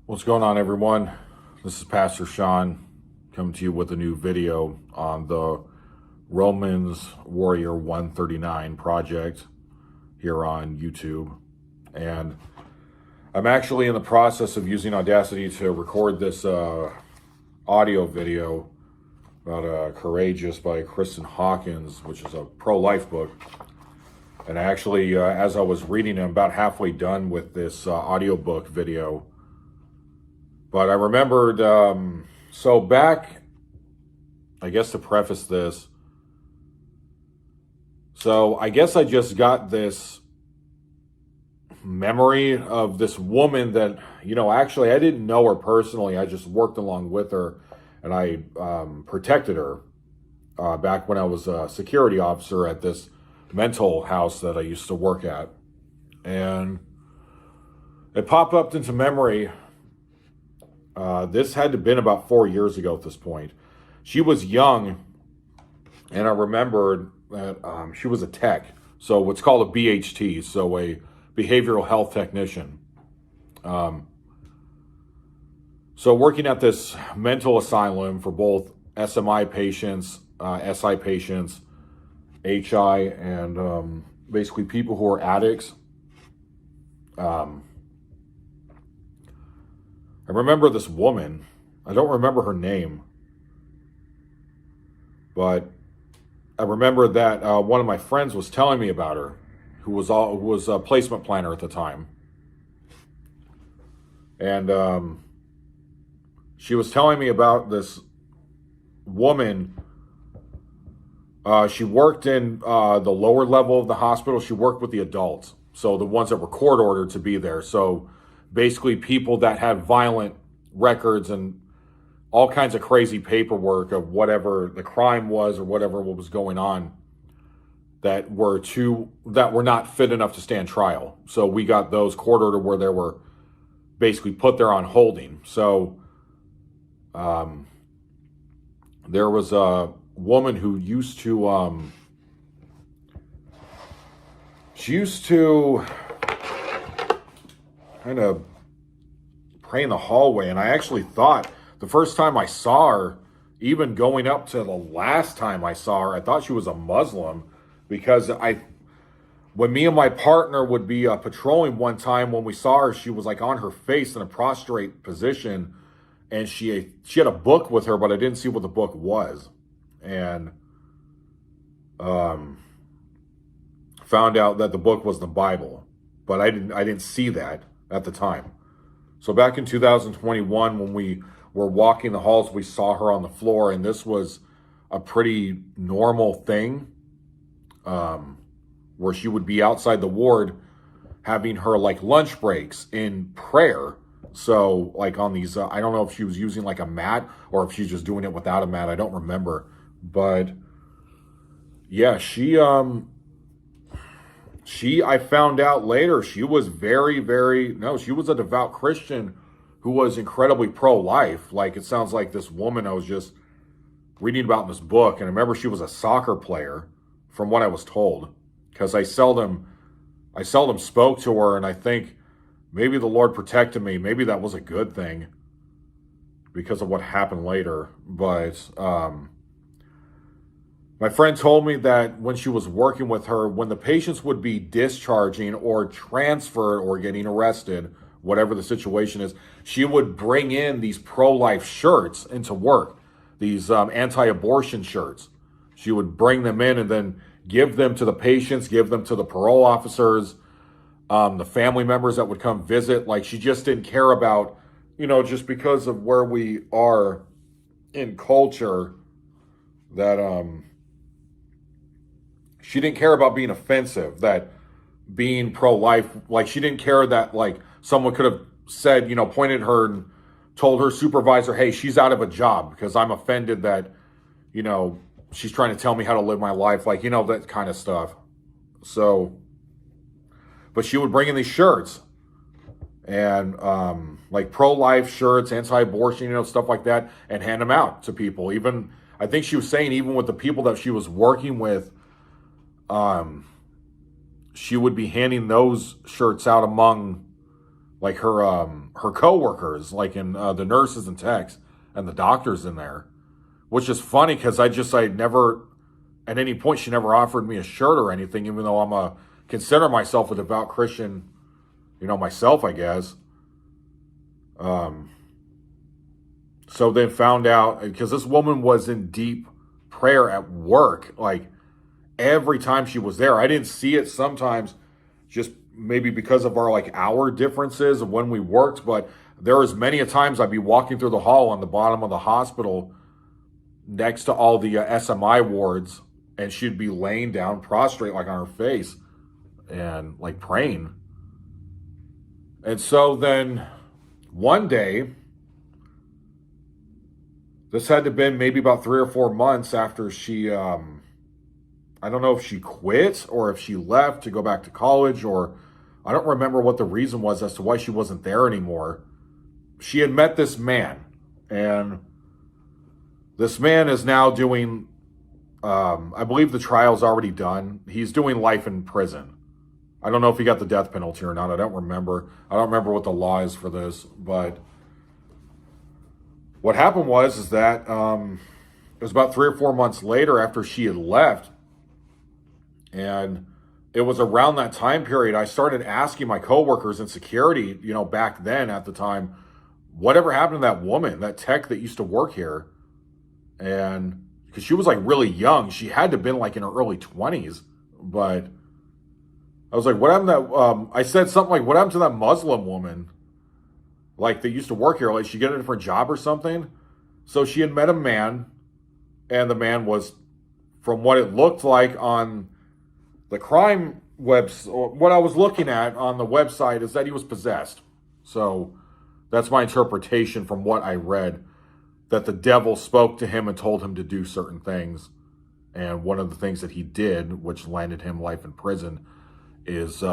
What's going on, everyone? This is Pastor Sean coming to you with a new video on the Romans Warrior 139 project here on YouTube. And I'm actually in the process of using Audacity to record this audio video about Courageous by Kristen Hawkins, which is a pro-life book. And actually, as I was reading it, I'm about halfway done with this audiobook video. But I remembered, so back, I guess to preface this, so I guess I just got this memory of this woman that, actually I didn't know her personally. I just worked along with her and I protected her back when I was a security officer at this mental house that I used to work at. And it popped up into memory. This had to have been about 4 years ago at this point. She was young, and I remembered that she was a tech. So what's called a BHT, so a behavioral health technician. So working at this mental asylum for both SMI patients, SI patients, HI, and basically people who are addicts. I remember this woman. I don't remember her name, but I remember that one of my friends was telling me about her, who was a placement planner at the time, and she was telling me about this woman. She worked in the lower level of the hospital. She worked with the adults, so the ones that were court ordered to be there. So basically people that had violent records and all kinds of crazy paperwork of whatever the crime was or whatever what was going on that were not fit enough to stand trial. So we got those court ordered where they were basically put there on holding. So there was a woman who used to kind of pray in the hallway. And I actually thought the first time I saw her, even going up to the last time I saw her, I thought she was a Muslim, because when me and my partner would be patrolling one time, when we saw her, she was like on her face in a prostrate position, and she had a book with her, but I didn't see what the book was. And found out that the book was the Bible, but I didn't see that at the time. So back in 2021, when we were walking the halls, we saw her on the floor, and this was a pretty normal thing, where she would be outside the ward having her like lunch breaks in prayer. So like on these, I don't know if she was using like a mat or if she's just doing it without a mat. I don't remember, but yeah, I found out later, she was she was a devout Christian who was incredibly pro-life. Like, it sounds like this woman I was just reading about in this book. And I remember she was a soccer player, from what I was told, because I seldom spoke to her. And I think maybe the Lord protected me. Maybe that was a good thing because of what happened later. But, my friend told me that when she was working with her, when the patients would be discharging or transferred or getting arrested, whatever the situation is, she would bring in these pro-life shirts into work, these anti-abortion shirts. She would bring them in and then give them to the patients, give them to the parole officers, the family members that would come visit. Like, she just didn't care about, just because of where we are in culture, that she didn't care about being offensive, that being pro-life, like she didn't care that like someone could have said, pointed at her and told her supervisor, hey, she's out of a job because I'm offended that, she's trying to tell me how to live my life, like, that kind of stuff. So, but she would bring in these shirts and like pro-life shirts, anti-abortion, stuff like that, and hand them out to people. Even, I think she was saying, even with the people that she was working with, she would be handing those shirts out among like her coworkers, like in the nurses and techs and the doctors in there, which is funny because I never at any point she never offered me a shirt or anything, even though consider myself a devout Christian, myself, I guess. So then found out, because this woman was in deep prayer at work, like every time she was there. I didn't see it sometimes, just maybe because of our like hour differences of when we worked, but there was many a times I'd be walking through the hall on the bottom of the hospital next to all the SMI wards, and she'd be laying down prostrate, like on her face, and like praying. And so then one day, this had to have been maybe about 3 or 4 months after she, I don't know if she quit or if she left to go back to college, or I don't remember what the reason was as to why she wasn't there anymore. She had met this man, and this man is now doing, I believe the trial's already done. He's doing life in prison. I don't know if he got the death penalty or not. I don't remember. I don't remember what the law is for this, but what happened is that it was about 3 or 4 months later after she had left, and it was around that time period I started asking my coworkers in security, back then at the time, whatever happened to that woman, that tech that used to work here. And because she was like really young, she had to have been like in her early 20s, but I was like, what happened to that? I said something like, what happened to that Muslim woman? Like, that used to work here. Like, she get a different job or something? So she had met a man, and the man was, from what it looked like on the crime website, what I was looking at on the website, is that he was possessed. So that's my interpretation from what I read, that the devil spoke to him and told him to do certain things. And one of the things that he did, which landed him life in prison, is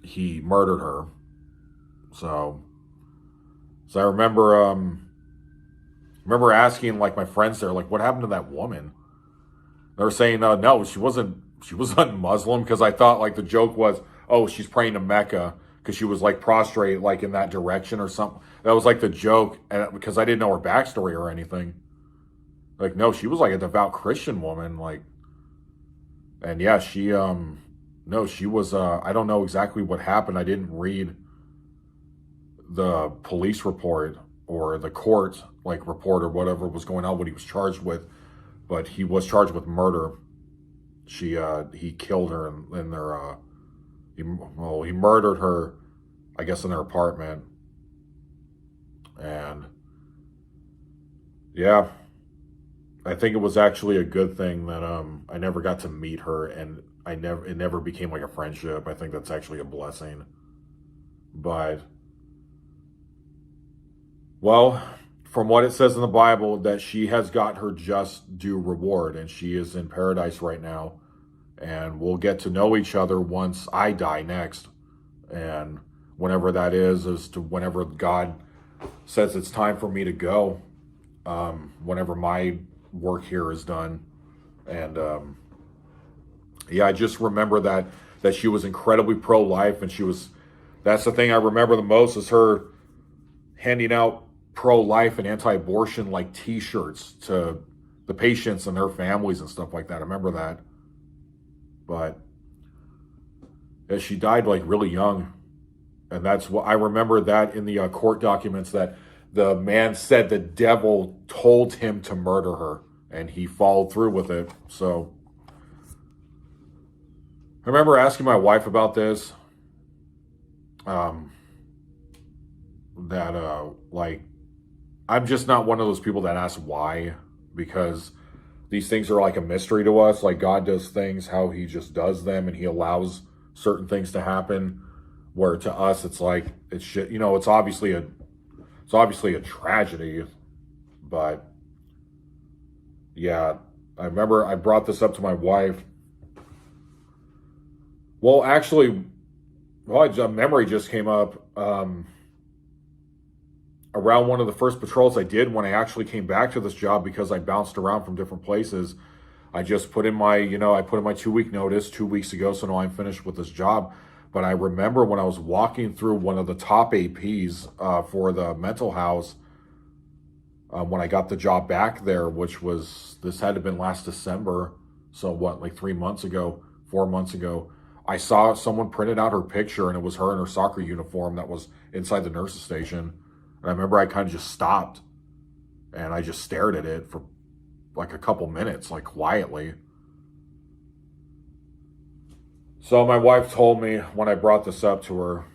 he murdered her. So I remember asking like my friends there, like, what happened to that woman? They were saying, no, she wasn't Muslim, because I thought like the joke was, oh, she's praying to Mecca because she was like prostrate like in that direction or something. That was like the joke, and because I didn't know her backstory or anything. Like, no, she was like a devout Christian woman, like, and yeah, she no, she was, I don't know exactly what happened. I didn't read the police report or the court, like, report or whatever was going on, what he was charged with, but he was charged with murder. He killed her in their, he murdered her, I guess, in their apartment. And yeah, I think it was actually a good thing that I never got to meet her, and it never became like a friendship. I think that's actually a blessing. But well, from what it says in the Bible, that she has got her just due reward, and she is in paradise right now, and we'll get to know each other once I die next, and whenever that is as to whenever God says it's time for me to go, whenever my work here is done. And yeah, I just remember that she was incredibly pro-life, and that's the thing I remember the most, is her handing out pro-life and anti-abortion like t-shirts to the patients and their families and stuff like that. I remember that. But yeah, she died like really young, and that's what I remember, that in the court documents, that the man said the devil told him to murder her, and he followed through with it. So I remember asking my wife about this, like, I'm just not one of those people that asks why, because these things are like a mystery to us. Like, God does things how he just does them, and he allows certain things to happen, where to us it's like, it's shit, it's obviously a tragedy. But yeah, I remember I brought this up to my wife. Well, actually, a memory just came up around one of the first patrols I did when I actually came back to this job, because I bounced around from different places. I just put in my, I put in my 2-week notice 2 weeks ago, so now I'm finished with this job. But I remember when I was walking through one of the top APs for the mental house, when I got the job back there, this had to have been last December. So what, like 3 months ago, 4 months ago, I saw someone printed out her picture, and it was her in her soccer uniform that was inside the nurse's station. And I remember I kind of just stopped and I just stared at it for like a couple minutes, like quietly. So my wife told me when I brought this up to her,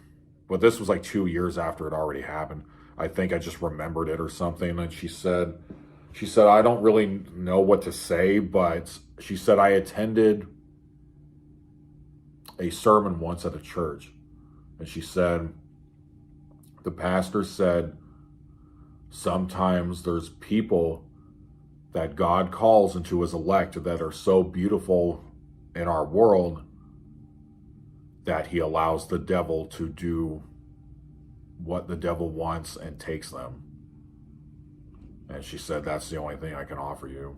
but this was like 2 years after it already happened. I think I just remembered it or something. And she said, I don't really know what to say, but she said, I attended a sermon once at a church. And she said, the pastor said, sometimes there's people that God calls into his elect that are so beautiful in our world that he allows the devil to do what the devil wants and takes them. And she said, that's the only thing I can offer you.